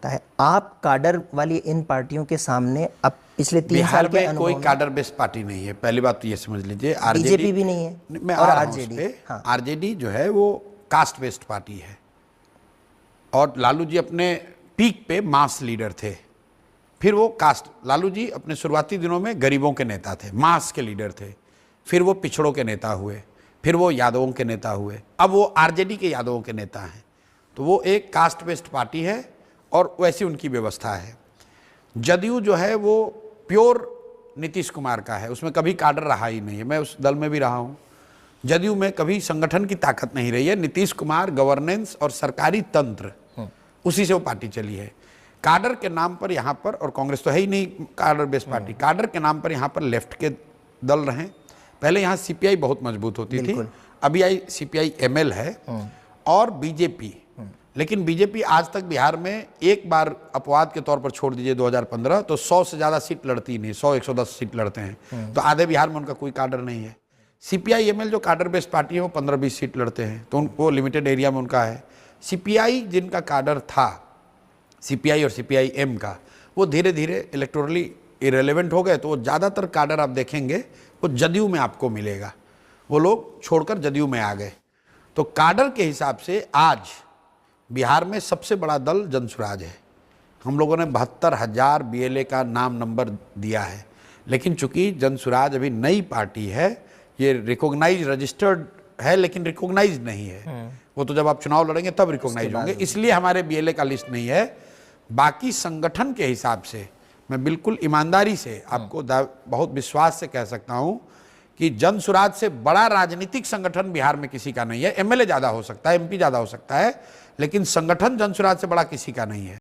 सकता है। आप काडर वाली इन पार्टियों के सामने अब पिछले 3 साल बिहार के में अनुभव कोई में काडर बेस्ड पार्टी नहीं है, पहली बात तो ये समझ लीजिए। बीजेपी भी नहीं है मैं और आ रहा हूं उस आरजेडी। पे। हाँ। आरजेडी जो है वो कास्ट बेस्ड पार्टी है, और लालू जी अपने पीक पे मास लीडर थे। फिर वो कास्ट, लालू जी अपने शुरुआती दिनों में गरीबों के नेता थे, मास के लीडर थे। फिर वो पिछड़ों के नेता हुए, फिर वो यादवों के नेता हुए, अब वो आरजेडी के यादवों के नेता हैं। तो वो एक कास्ट बेस्ड पार्टी है और वैसी उनकी व्यवस्था है। जदयू जो है वो प्योर नीतीश कुमार का है, उसमें कभी काडर रहा ही नहीं है। मैं उस दल में भी रहा हूँ। जदयू में कभी संगठन की ताकत नहीं रही है। नीतीश कुमार, गवर्नेंस और सरकारी तंत्र, उसी से वो पार्टी चली है। काडर के नाम पर यहाँ पर, और कांग्रेस तो है ही नहीं काडर बेस्ड पार्टी, काडर के नाम पर यहाँ पर लेफ्ट के दल रहे। पहले यहाँ सीपीआई बहुत मजबूत होती थी, अभी आई सीपीआई एमएल है और बीजेपी। लेकिन बीजेपी आज तक बिहार में एक बार अपवाद के तौर पर छोड़ दीजिए 2015, तो 100 से ज़्यादा सीट लड़ती नहीं, 100-110 सीट लड़ते हैं। तो आधे बिहार में उनका कोई काडर नहीं है। सीपीआई एमएल जो काडर बेस्ड पार्टी है वो 15-20 सीट लड़ते हैं, तो वो लिमिटेड एरिया में उनका है। सीपीआई जिनका काडर था, सीपीआई और सीपीआई एम का, वो धीरे धीरे इलेक्टोरली इरेलीवेंट हो गए। तो वो ज़्यादातर काडर आप देखेंगे वो जदयू में आपको मिलेगा, वो लोग छोड़कर जदयू में आ गए। तो काडर के हिसाब से आज बिहार में सबसे बड़ा दल जनसुराज है। हम लोगों ने 72,000 बीएलए का नाम नंबर दिया है, लेकिन चूंकि जनसुराज अभी नई पार्टी है, ये रिकॉग्नाइज रजिस्टर्ड है लेकिन रिकॉग्नाइज नहीं है। वो तो जब आप चुनाव लड़ेंगे तब रिकॉग्नाइज होंगे, इसलिए हमारे बीएलए का लिस्ट नहीं है। बाकी संगठन के हिसाब से मैं बिल्कुल ईमानदारी से आपको बहुत विश्वास से कह सकता हूं कि जनसुराज से बड़ा राजनीतिक संगठन बिहार में किसी का नहीं है। एमएलए ज्यादा हो सकता है, एमपी ज्यादा हो सकता है, लेकिन संगठन जनसुराज से बड़ा किसी का नहीं है।